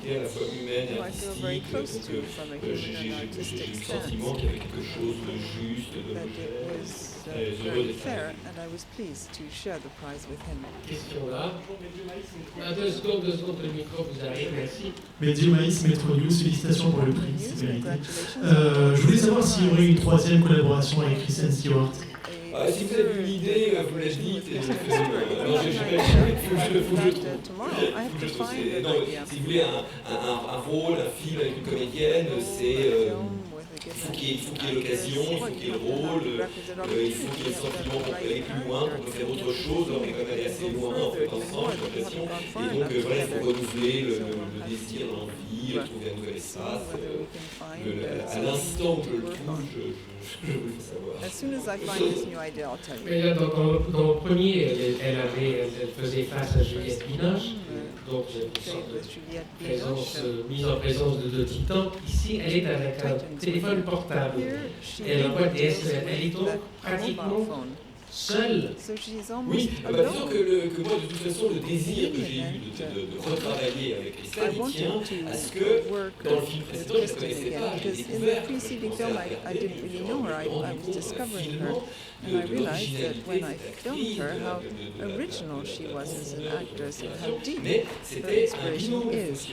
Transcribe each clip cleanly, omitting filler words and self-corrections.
sensibilité à la fois humaine et artistique, donc j'ai eu le sentiment qu'il y avait quelque chose de juste, d'homogène, très heureux d'être avec lui. Question là. 2 secondes, le micro vous arrive, merci. Mehdi Maïs, Metro News, félicitations pour le prix, c'est mérité. Je voulais savoir s'il y aurait une 3e collaboration avec Kristen Stewart. Si vous avez une idée, vous la dites et alors il faut que je trouve. Si vous voulez un rôle, un film avec une comédienne, il faut qu'il y ait l'occasion, il faut qu'il y ait le rôle, il faut qu'il y ait le sentiment qu'on peut aller plus loin, qu'on peut faire autre chose, on est quand même allé assez loin en fait ensemble, j'ai l'impression. Et donc voilà, il faut renouveler le désir, l'envie, trouver un nouvel espace. À l'instant où je le trouve, je veux le savoir. As soon as I find this new idea, I'll tell you. Mais là, dans le premier, elle faisait face à Juliette Binoche, donc mise en présence de 2 titans. Ici, elle est avec un téléphone portable. Elle envoie des SMS. Elle est donc pratiquement seule. Oui, disons que moi, de toute façon, le désir que j'ai eu de retravailler avec Christelle, il tient à ce que, dans le film précédent, je ne connaissais pas, j'ai découvert que je pensais finalement And I realized that when I filmed her, how original she was as an actress and how deep her inspiration is.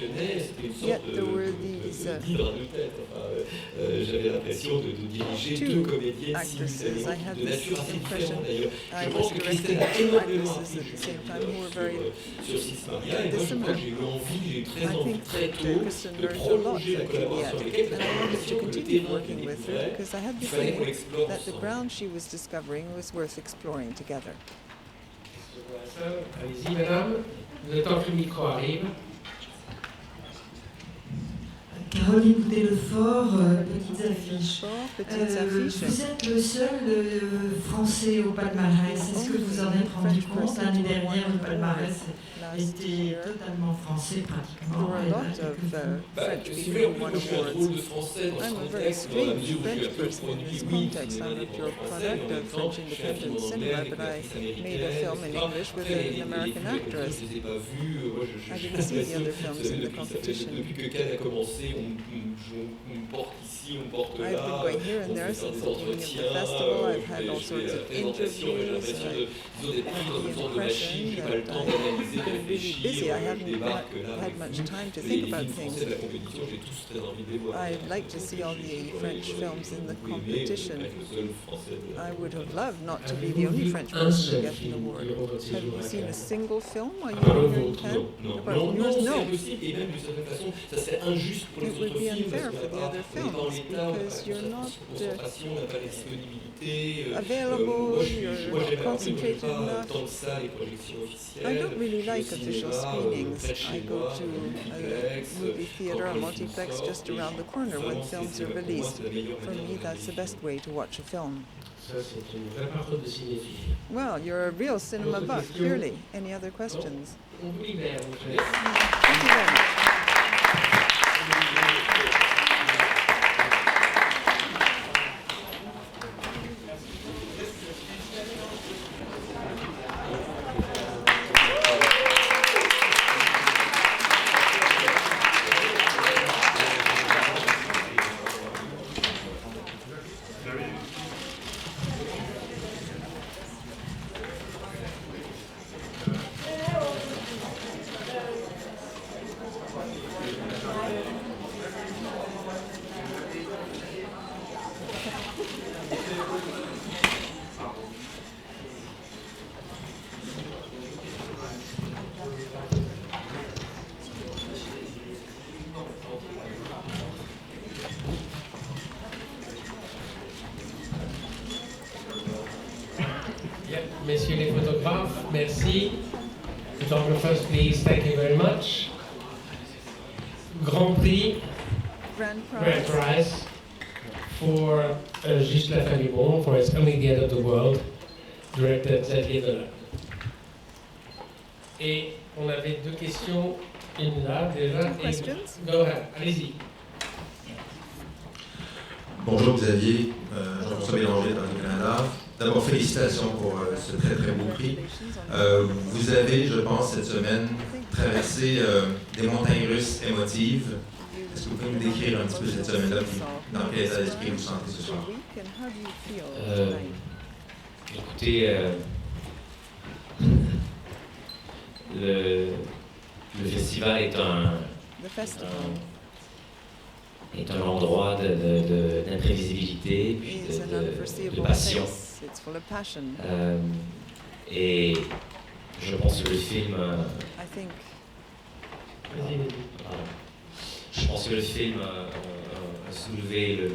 Yet there were these j'avais l'impression de diriger 2 comédiennes simultanément, de nature assez différente d'ailleurs. Je pense que Christelle a énormément appris sur Six Maria, et moi je crois que j'ai eu envie, j'ai eu très envie très tôt de prolonger la collaboration avec elle, parce que j'ai l'impression que le terrain qu'elle découvrait, il fallait qu'on l'explore ensemble. Was worth exploring together. Allez-y, madame. Le temps que le micro arrive. Caroline Boutet-Lefort, Petites Affiches. Vous êtes le seul Français au palmarès. Est-ce que vous en êtes rendu compte? L'année dernière, le palmarès était totalement français, pratiquement. Si vous voulez, moi je suis un drôle de français dans ce contexte, dans la mesure où je suis un peu le produit, oui, du cinéma indépendant français, mais en même temps, j'ai fait un film en anglais avec une actrice américaine. Après, les films, je ne les ai pas vus. Moi, j'ai l'impression que depuis que Cannes a commencé, on me porte ici, on me porte là, on me fait faire des entretiens, je fais la présentation, j'ai l'impression d'être pris dans une sorte de machine, je n'ai pas le temps d'analyser, de réfléchir, je débarque là, les films français de la compétition, j'ai tous très envie de les voir. I'd like to see all the French films in the competition. I would have loved not to be the only French person to get an award. Have you seen a single film while you were here in Cannes? Non, c'est impossible, et même d'une certaine façon, ça serait injuste pour les autres films, parce qu'on n'est pas en l'état, on n'a pas la concentration, on n'a pas la disponibilité. Moi, j'aime absolument pas tant que ça les projections officielles. I don't really like official screenings. I go to a movie theater, a multiplex just around the corner when films are released. For me, that's the best way to watch a film. Ça, c'est une vraie parole de cinéphile. Well, you're a real cinema buff, clearly. Any other questions? On vous libère, Thank you very much. Messieurs les photographes, merci. Photographers, please, thank you very much. Grand Prix, Grand Prize for Juste la fin du monde, for It's Only the End of the World, directed Xavier Dolan. Et on avait 2 questions, une là déjà. Go ahead, allez-y. Bonjour Xavier, Jean-François Bélanger de Radio-Canada. D'abord, félicitations pour ce très très beau prix. Vous avez, je pense, cette semaine traversé des montagnes russes émotives. Est-ce que vous pouvez nous décrire un petit peu cette semaine-là, puis dans quel état d'esprit vous vous sentez ce soir? Écoutez, le festival est un endroit d'imprévisibilité, puis de passion. Et je pense que le film... Je pense que le film a soulevé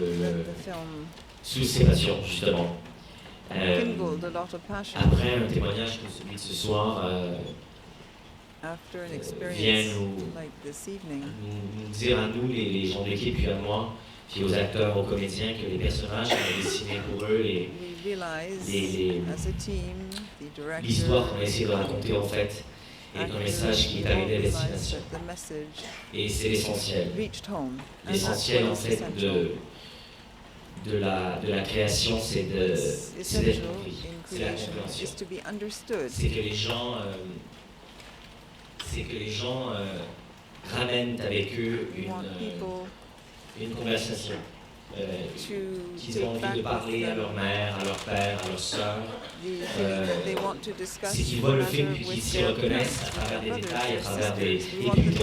sous ses passions, justement. Après un témoignage comme celui de ce soir, vient nous dire à nous, les gens de l'équipe, puis à moi, puis aux acteurs, aux comédiens, que les personnages qu'on a dessinés pour eux, l'histoire qu'on a essayé de raconter en fait, et un message qui est arrivé à destination. Et c'est l'essentiel. L'essentiel en fait de la création, c'est d'être compris, c'est la compréhension. C'est que les gens ramènent avec eux une conversation. Qu'ils ont envie de parler à leur mère, à leur père, à leur sœur. C'est qu'ils voient le film et qu'ils s'y reconnaissent à travers des détails, à travers des... Et puis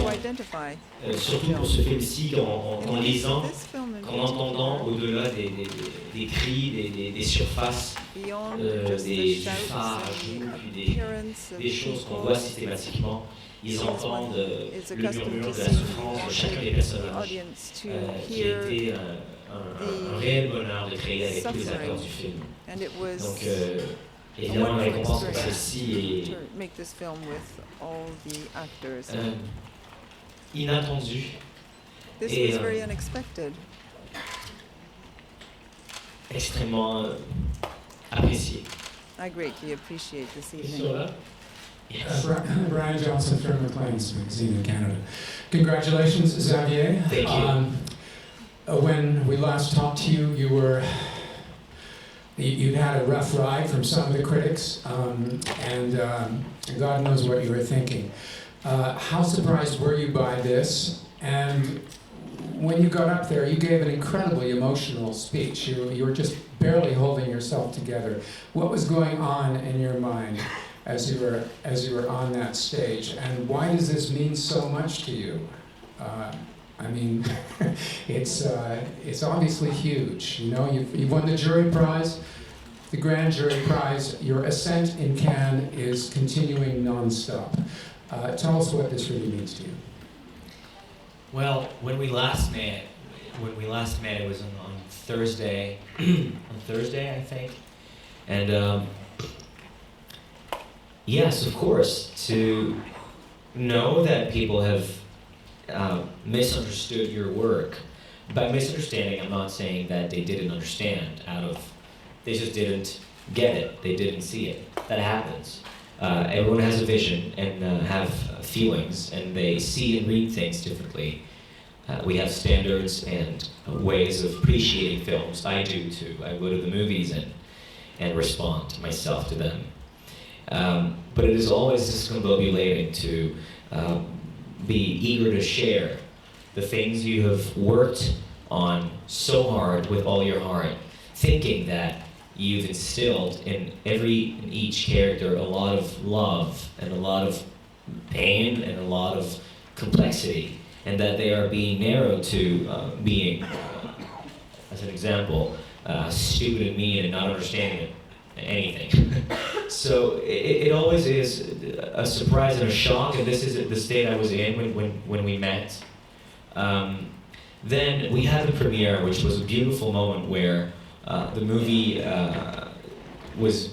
surtout pour ce film-ci, en lisant, qu'en entendant au-delà des cris, des surfaces, du phare à genoux, puis des choses qu'on voit systématiquement, ils entendent le murmure de la souffrance de chacun des personnages, qui a été un réel bonheur de créer avec tous les acteurs du film. Donc, évidemment, la récompense pour celle-ci est inattendue et extrêmement appréciée. I greatly appreciate this evening. Yes. Brian Johnson from Maclean's Magazine in Canada. Congratulations, Xavier. Thank you. When we last talked to you, you'd had a rough ride from some of the critics, and God knows what you were thinking. How surprised were you by this? And when you got up there, you gave an incredibly emotional speech. You were just barely holding yourself together. What was going on in your mind as you were on that stage, and why does this mean so much to you? I mean, it's obviously huge. You know, you've won the jury prize, the grand jury prize. Your ascent in Cannes is continuing non-stop. Tell us what this really means to you. Well, when we last met, it was on Thursday, on Thursday, I think, and yes, of course, to know that people have misunderstood your work. By misunderstanding, I'm not saying that they didn't understand. They just didn't get it. They didn't see it. That happens. Everyone has a vision and have feelings, and they see and read things differently. We have standards and ways of appreciating films. I do too. I go to the movies and respond myself to them. But it is always discombobulating to be eager to share the things you have worked on so hard with all your heart, thinking that you've instilled in each character a lot of love and a lot of pain and a lot of complexity, and that they are being narrowed to being, as an example, stupid and mean and not understanding anything. So it always is a surprise and a shock, and this is the state I was in when we met. Then we had the premiere, which was a beautiful moment where the movie was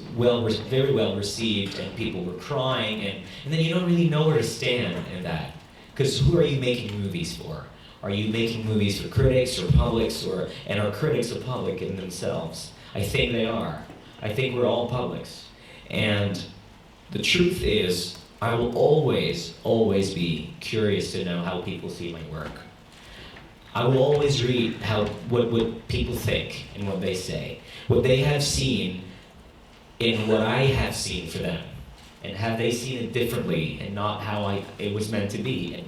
very well received, and people were crying, and then you don't really know where to stand in that. Because who are you making movies for? Are you making movies for critics or publics, and are critics a public in themselves? I think they are. I think we're all publics. And the truth is, I will always, always be curious to know how people see my work. I will always read what people think and what they say. What they have seen in what I have seen for them. And have they seen it differently and not how it was meant to be? And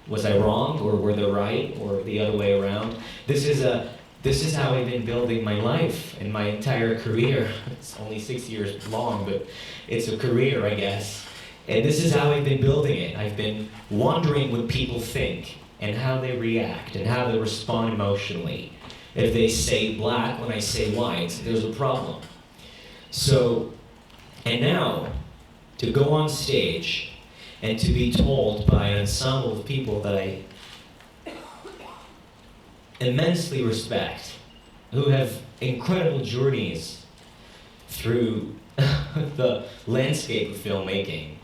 was I wrong, or were they right, or the other way around? This is how I've been building my life and my entire career. It's only 6 years long, but it's a career, I guess. And this is how I've been building it. I've been wondering what people think and how they react and how they respond emotionally. If they say black when I say white, there's a problem. So, and now, to go on stage and to be told by an ensemble of people that I immensely respect, who have incredible journeys through the landscape of filmmaking,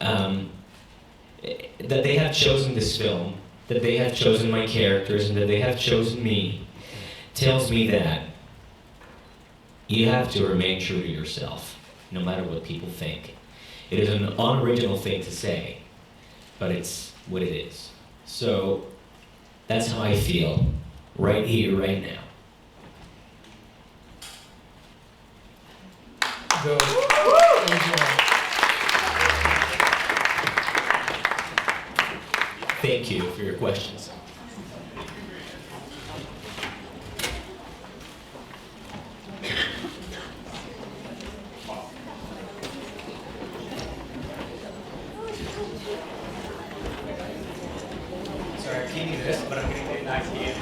that they have chosen this film, that they have chosen my characters, and that they have chosen me, tells me that you have to remain true to yourself, no matter what people think. It is an unoriginal thing to say, but it's what it is. So that's how I feel right here, right now. Thank you for your questions. Sorry, I'm keeping this, but I'm going to get it back to you.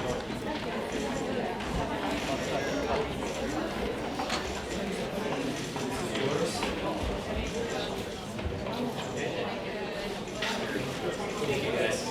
Thank you, guys.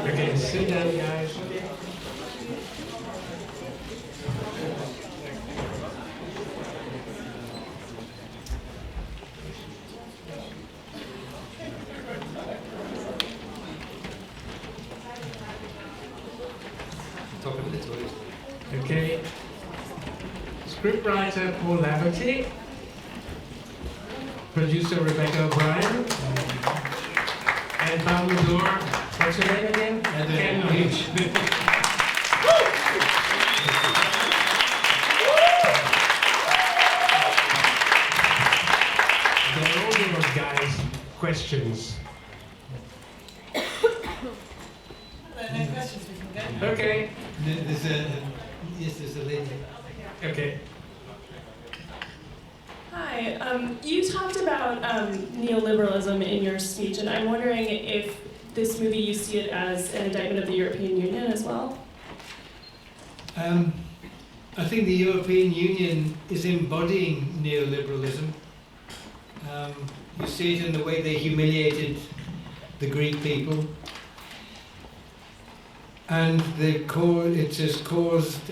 Okay, sit down, guys. Okay. Scriptwriter Paul Laverty, producer Rebecca O'Brien, and Balmador, what's your name again? Ken Leach. They're all those guys' questions. Okay. There's a lady. Okay. Hi. You talked about neoliberalism in your speech, and I'm wondering if this movie, you see it as an indictment of the European Union as well? I think the European Union is embodying neoliberalism. You see it in the way they humiliated the Greek people. And it has caused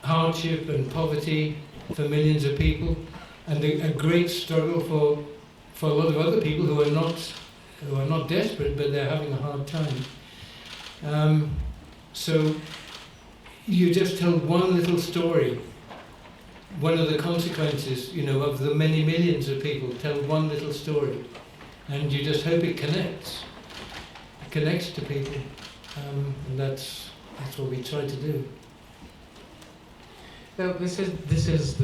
hardship and poverty for millions of people, and a great struggle for a lot of other people who are not desperate, but they're having a hard time. So you just tell one little story, one of the consequences, of the many millions of people. Tell one little story, and you just hope it connects. It connects to people. And that's what we try to do. Now this is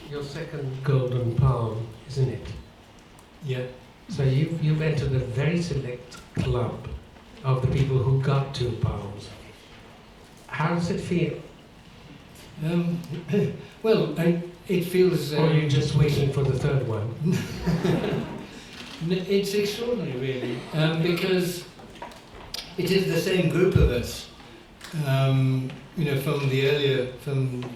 your second Golden Palm, isn't it? Yeah. So you've entered a very select club of the people who got 2 palms. How does it feel? Well, it feels. Or you're just waiting for the third one? It's extraordinary, really, because it is the same group of us, you know, from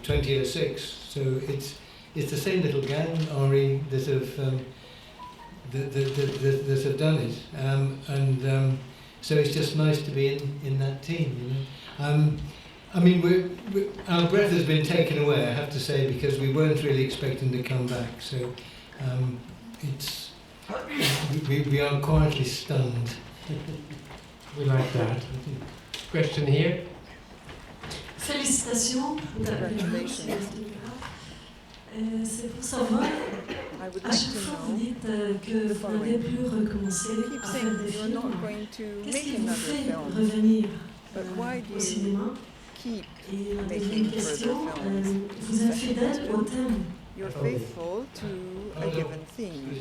2006. So it's the same little gang, Henri, that have done it, and so it's just nice to be in that team, you know. I mean, our breath has been taken away, I have to say, because we weren't really expecting to come back. So we are quietly stunned. We like that. Question here. Félicitations. C'est pour savoir, à chaque fois vous dites que vous n'avez plus recommencer à faire des films. Qu'est-ce qui vous fait revenir au cinéma? Et la deuxième question, vous êtes fidèle au thème. You're faithful to a given theme.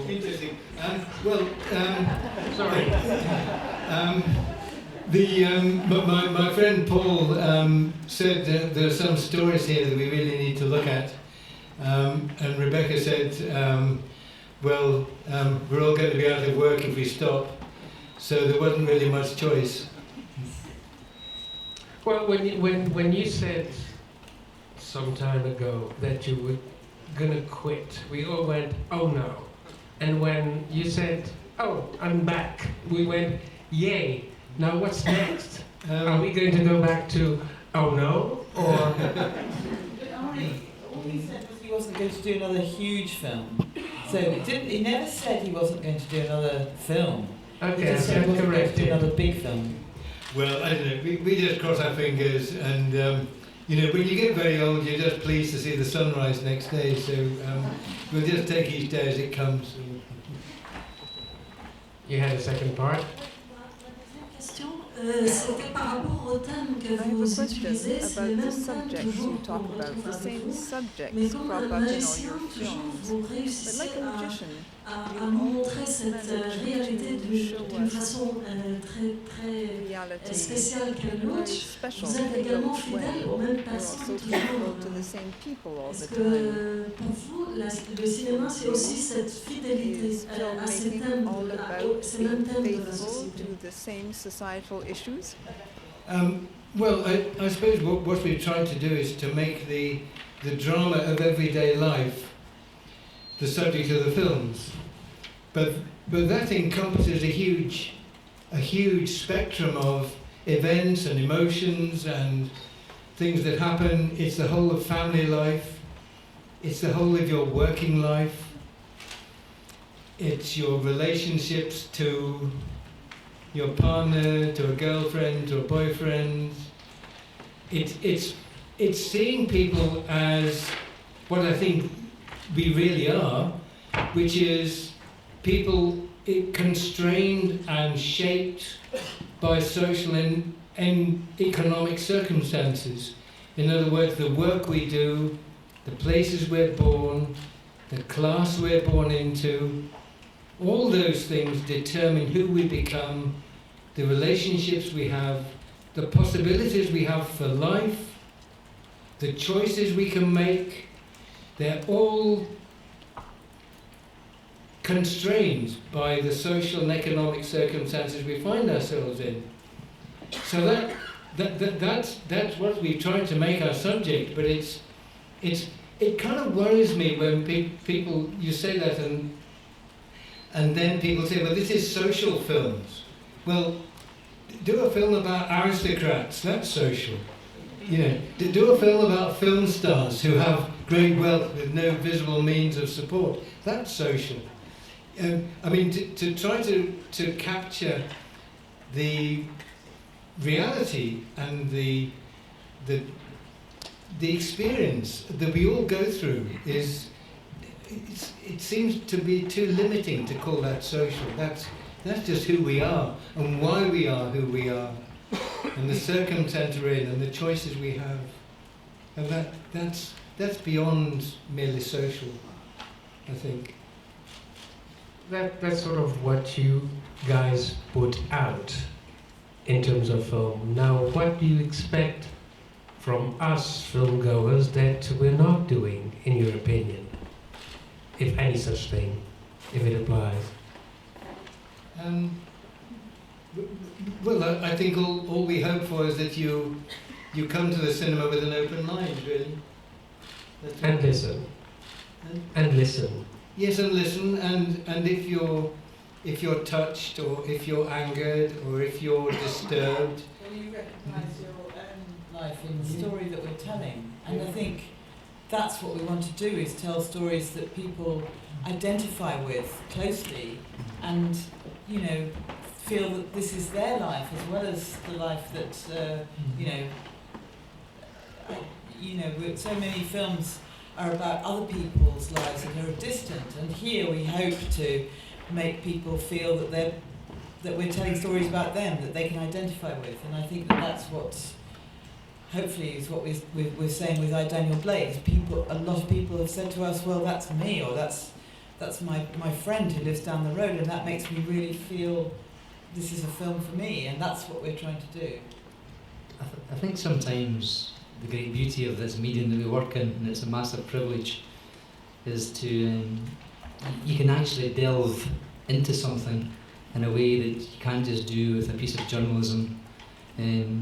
Interesting. Sorry. My friend Paul said there are some stories here that we really need to look at. And Rebecca said, we're all going to be out of work if we stop. So there wasn't really much choice. Well, when you said some time ago that you were gonna quit, we all went, oh no. And when you said, oh, I'm back, we went, yay. Now what's next? Are we going to go back to, oh no? Or all he said was he wasn't going to do another huge film. So he never said he wasn't going to do another film. Okay, he just said he wasn't going to do another big film. Well, I don't know, we just cross our fingers, and you know, when you get very old, you're just pleased to see the sunrise next day, so we'll just take each day as it comes. You had a second part? C'était par rapport au thème que vous utilisez, c'est le même thème toujours pour votre travail. Mais comme un magicien, toujours vous réussissez à montrer cette réalité d'une façon très spéciale qu'elle l'autre. Vous êtes également fidèle aux mêmes personnes toujours. Est-ce que pour vous, le cinéma, c'est aussi cette fidélité à ces thèmes, ces mêmes thèmes de la société? Issues? Well, I suppose what we're trying to do is to make the drama of everyday life the subject of the films, but that encompasses a huge spectrum of events and emotions and things that happen. It's the whole of family life. It's the whole of your working life. It's your relationships to your partner, to a girlfriend, to a boyfriend. It's seeing people as what I think we really are, which is people constrained and shaped by social and economic circumstances. In other words, the work we do, the places we're born, the class we're born into, all those things determine who we become, the relationships we have, the possibilities we have for life, the choices we can make. They're all constrained by the social and economic circumstances we find ourselves in. So that's what we're trying to make our subject, but it kind of worries me when people, you say that and then people say, well, this is social films. Well, do a film about aristocrats, that's social. You know, do a film about film stars who have great wealth with no visible means of support, that's social. I mean, to try to capture the reality and the experience that we all go through it seems to be too limiting to call that social. That's just who we are and why we are who we are and the circumstance we're in and the choices we have. And that's beyond merely social, I think. That's sort of what you guys put out in terms of film. Now, what do you expect from us film goers that we're not doing, in your opinion? If any such thing, if it applies. Well, I think all we hope for is that you come to the cinema with an open mind, really. And listen. And listen. Yes, and listen, and if you're touched, or if you're angered, or if you're disturbed. Well, you recognise your own life in the story that we're telling, and I think that's what we want to do, is tell stories that people identify with closely, and feel that this is their life as well as the life that so many films are about other people's lives and are distant, and here we hope to make people feel that we're telling stories about them that they can identify with, and I think that's what hopefully is what we're saying with I, Daniel Blake. A lot of people have said to us, well, that's me, or that's my friend who lives down the road, and that makes me really feel this is a film for me, and that's what we're trying to do. I think sometimes the great beauty of this medium that we work in, and it's a massive privilege, is to you can actually delve into something in a way that you can't just do with a piece of journalism.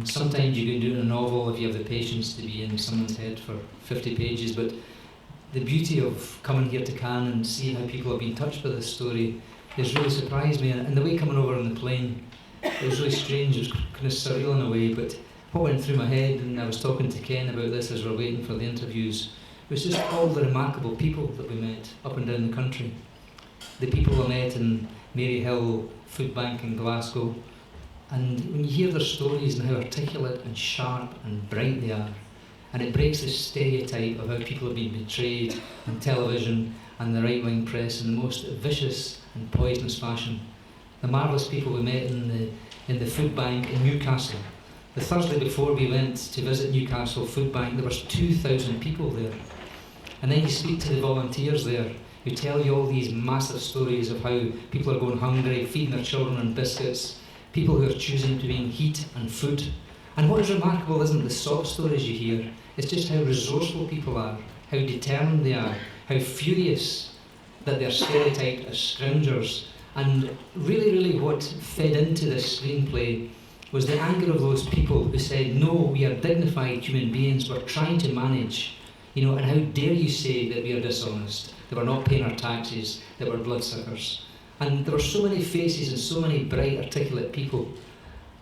Sometimes you can do it in a novel if you have the patience to be in someone's head for 50 pages, but the beauty of coming here to Cannes and seeing how people have been touched by this story has really surprised me, and the way coming over on the plane, it was really strange, it was kind of surreal in a way, but what went through my head, and I was talking to Ken about this as we were waiting for the interviews, was just all the remarkable people that we met up and down the country. The people I met in Maryhill Food Bank in Glasgow, and when you hear their stories and how articulate and sharp and bright they are, and it breaks the stereotype of how people have been betrayed on television and the right-wing press in the most vicious and poisonous fashion. The marvellous people we met in the food bank in Newcastle. The Thursday before we went to visit Newcastle Food Bank, there was 2,000 people there. And then you speak to the volunteers there, who tell you all these massive stories of how people are going hungry, feeding their children on biscuits, people who are choosing between heat and food. And what is remarkable isn't the soft stories you hear, it's just how resourceful people are, how determined they are, how furious that they're stereotyped as scroungers. And really, really what fed into this screenplay was the anger of those people who said, no, we are dignified human beings, we're trying to manage, and how dare you say that we are dishonest, that we're not paying our taxes, that we're bloodsuckers. And there were so many faces and so many bright, articulate people.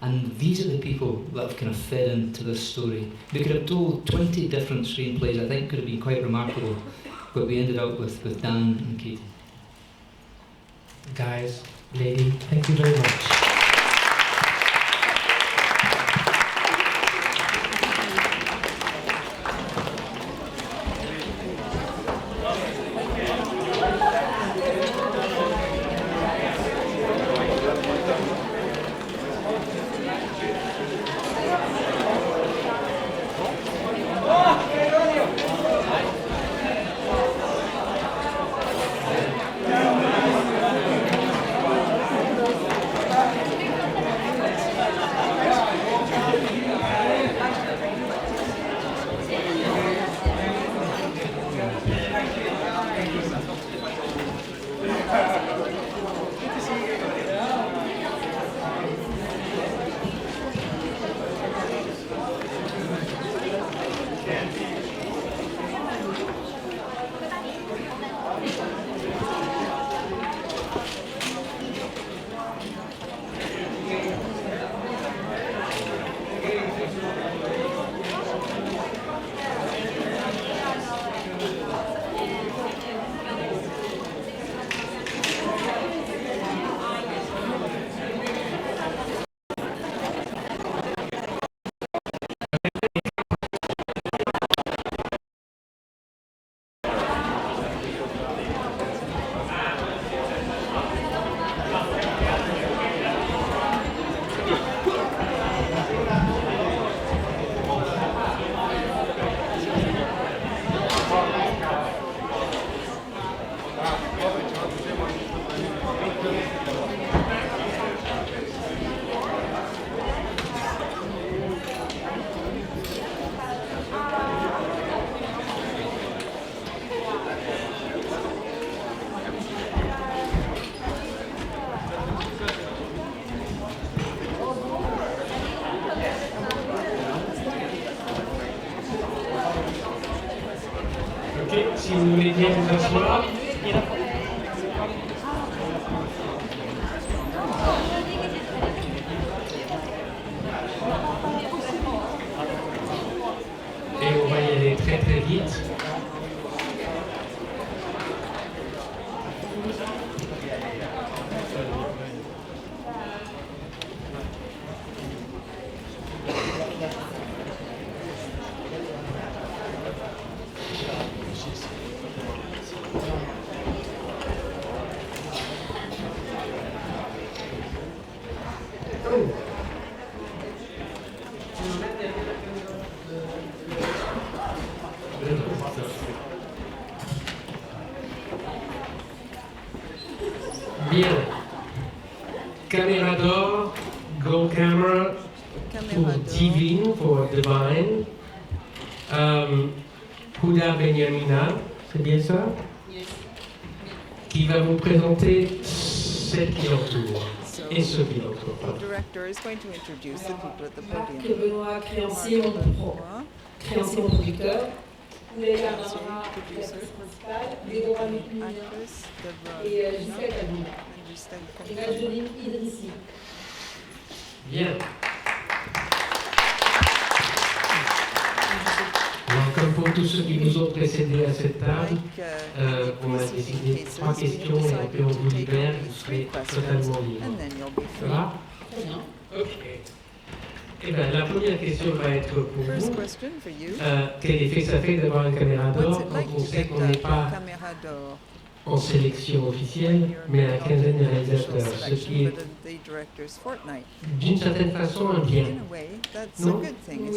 And these are the people that have kind of fed into this story. We could have told 20 different screenplays, I think could have been quite remarkable, but we ended up with Dan and Katie. Guys, lady, thank you very much. si vous voulez bien vous asseoir. Et on va y aller très très vite. Bien. Caméra d'or, Gold Camera pour Divine, pour Divine. Huda Benyamina, c'est bien ça? Qui va vous présenter celle qui l'entoure et ceux qui l'entourent. The director is going to introduce the people at the podium. Benoît, créancier, mon producteur. Léa Barbara, l'actrice principale, Déborah Mekmina et Gisèle Calvin. Et Najoline Idrissi. Bien. Alors, comme pour tous ceux qui vous ont précédé à cette table, on a décidé 3 questions et après on vous libère, vous serez totalement libre. Ça va? Très bien. Ok. Eh bien, la première question va être pour vous. Quel effet ça fait d'avoir une caméra d'or quand on sait qu'on n'est pas en sélection officielle, mais à la quinzaine de réalisateurs, ce qui est d'une certaine façon un bien. Non?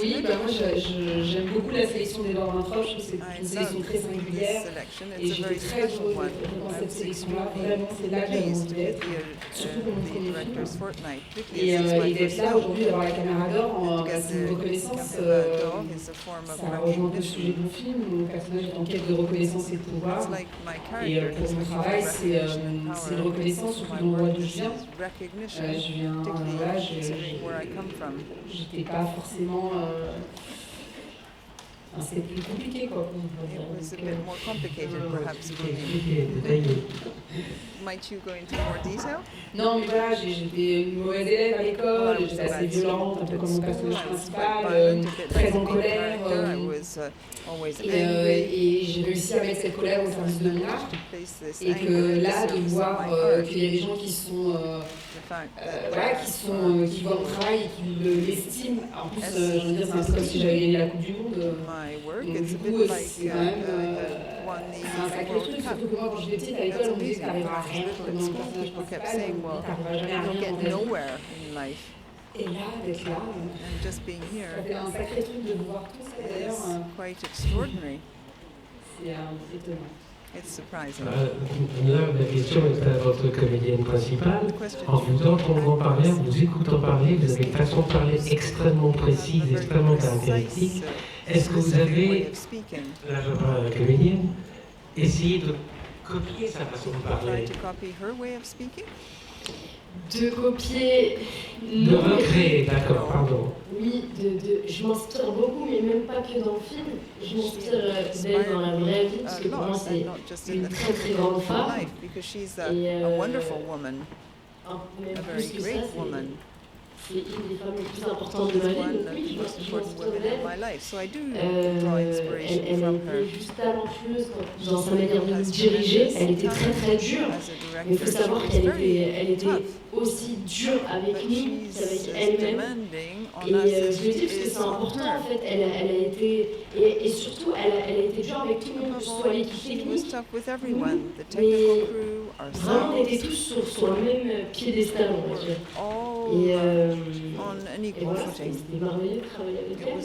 Oui, bah moi j'aime beaucoup la sélection des Laurent Vintroche, je trouve que c'est une sélection très singulière et j'étais très heureuse dans cette sélection-là, vraiment c'est là que j'avais envie d'être, surtout pour mon premier film. Et d'être là aujourd'hui, d'avoir la caméra d'or, c'est une reconnaissance, ça rejoint un peu le sujet de mon film, mon personnage est en quête de reconnaissance et de pouvoir, et pour mon travail c'est une reconnaissance, surtout dans le roi d'où je viens. J'étais pas forcément. C'était plus compliqué quoi. Might you go into more detail? Non, mais voilà, j'étais une mauvaise élève à l'école, j'étais assez violente, un peu comme mon personnage principal, très en colère. Et j'ai réussi à mettre cette colère au service de mon art. Et que là, de voir qu'il y a des gens qui sont. Qui voient mon travail et qui l'estiment. En plus, je veux dire, c'est un peu comme si j'avais gagné la Coupe du Monde. Donc, du coup, c'est quand même. C'est un sacré truc, surtout que moi, quand j'étais petite à l'école, on me disait que t'arriveras à rien comme dans le personnage principal, t'arriveras jamais à rien en vrai. Et là, d'être là, ça fait un sacré truc de voir tout ça d'ailleurs. C'est étonnant. It's surprising. Là, la question est à votre comédienne principale. En vous entendant parler, en vous écoutant parler, vous avez une façon de parler extrêmement précise, extrêmement caractéristique. Est-ce que vous avez, là je parle à la comédienne, essayé de copier sa façon de parler? De copier. De recréer, d'accord, pardon. Oui, je m'inspire beaucoup, mais même pas que dans le film. Je m'inspire d'elle dans la vraie vie, parce que pour moi, c'est une très très grande femme. Et même plus que ça, c'est une des femmes les plus importantes de ma vie. Donc oui, je m'inspire d'elle. Elle a été juste talentueuse dans sa manière de nous diriger. Elle était très très dure. Mais il faut savoir qu'elle était aussi dure avec nous qu'avec elle-même. Et je le dis parce que c'est important en fait. Elle a été, et surtout elle a été dure avec tout le monde, que ce soit l'équipe technique, mais vraiment on était tous sur le même piédestal, on va dire. Et voilà, c'était merveilleux de travailler avec elle.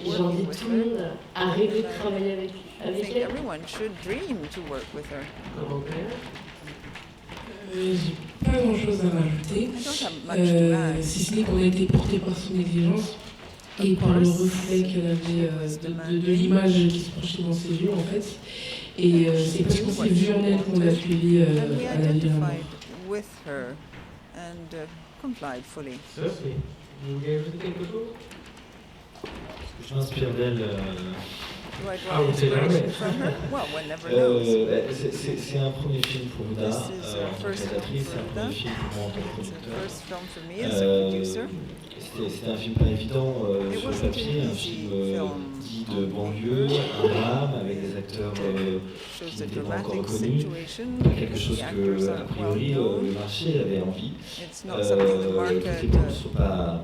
J'invite tout le monde à rêver de travailler avec elle. J'ai pas grand chose à rajouter, si ce n'est qu'on a été porté par son exigence et par le reflet qu'elle avait de l'image qui se projetait dans ses yeux en fait. Et c'est parce qu'on s'est vu en elle qu'on l'a suivi à la vie de la mort. Sophie, vous voulez ajouter quelque chose? Je m'inspire d'elle Do I draw inspiration from her? Well, one never knows. C'est un premier film pour Ouda, This is en our tant first film qu'adatrice, for c'est un Ouda. premier film pour moi en tant que It's the producteur. first film for me as a producer. C'était un film pas évident It sur le wasn't an papier, un easy film film. dit de banlieue, un drame avec des acteurs Shows qui a n'étaient pas encore dramatic reconnus, situation. pas quelque chose The que, actors a aren't priori, well known. le marché avait envie. It's not something the Que market les portes ne sont pas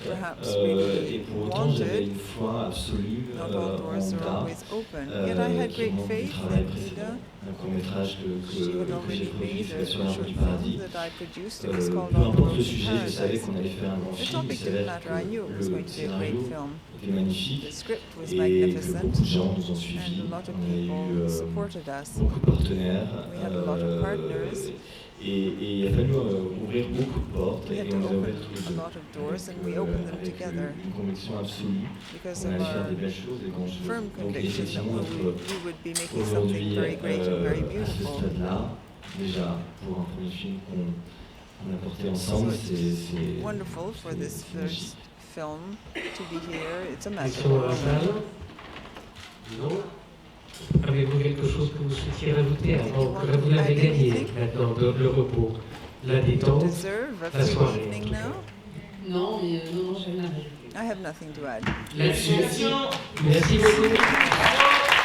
perhaps ouvertes. really Et pour autant, j'avais wanted. une foi absolue Not all en doors are Ouda, always open. Yet I had qui great remonte du faith travail in précédent. Ida. Un court-métrage She had que j'ai already produit, made fait a sur un short du film paradis. that I produced. It was called Peu On the importe Road le to sujet, je savais Paradise. qu'on allait faire un grand The film. Il topic didn't s'avère matter. I knew it was que going le to be a great scénario film. était magnifique The script was et que magnificent, beaucoup de gens nous ont suivis. and a lot of On a people eu supported us. beaucoup de partenaires. We had a lot of partners. Et il a fallu ouvrir beaucoup de portes We had et to on les a open ouvertes tous les a deux. lot of doors, and we opened them Avec together une conviction absolue because qu'on of allait faire our des belles choses et qu'on firm donc conviction that effectivement we would be making something aujourd'hui very great and very à ce beautiful. stade-là, déjà pour un premier film qu'on a porté ensemble, So c'est it's wonderful for this magique. first film to be here. It's a Question magical à la salle? Non? Avez-vous quelque chose que vous souhaitiez rajouter avant que vous l'avez gagné maintenant, le repos, la détente, deserve a la free soirée? evening now. Non, mais non, j'ai rien à rajouter. I have nothing to add. Là-dessus, merci beaucoup.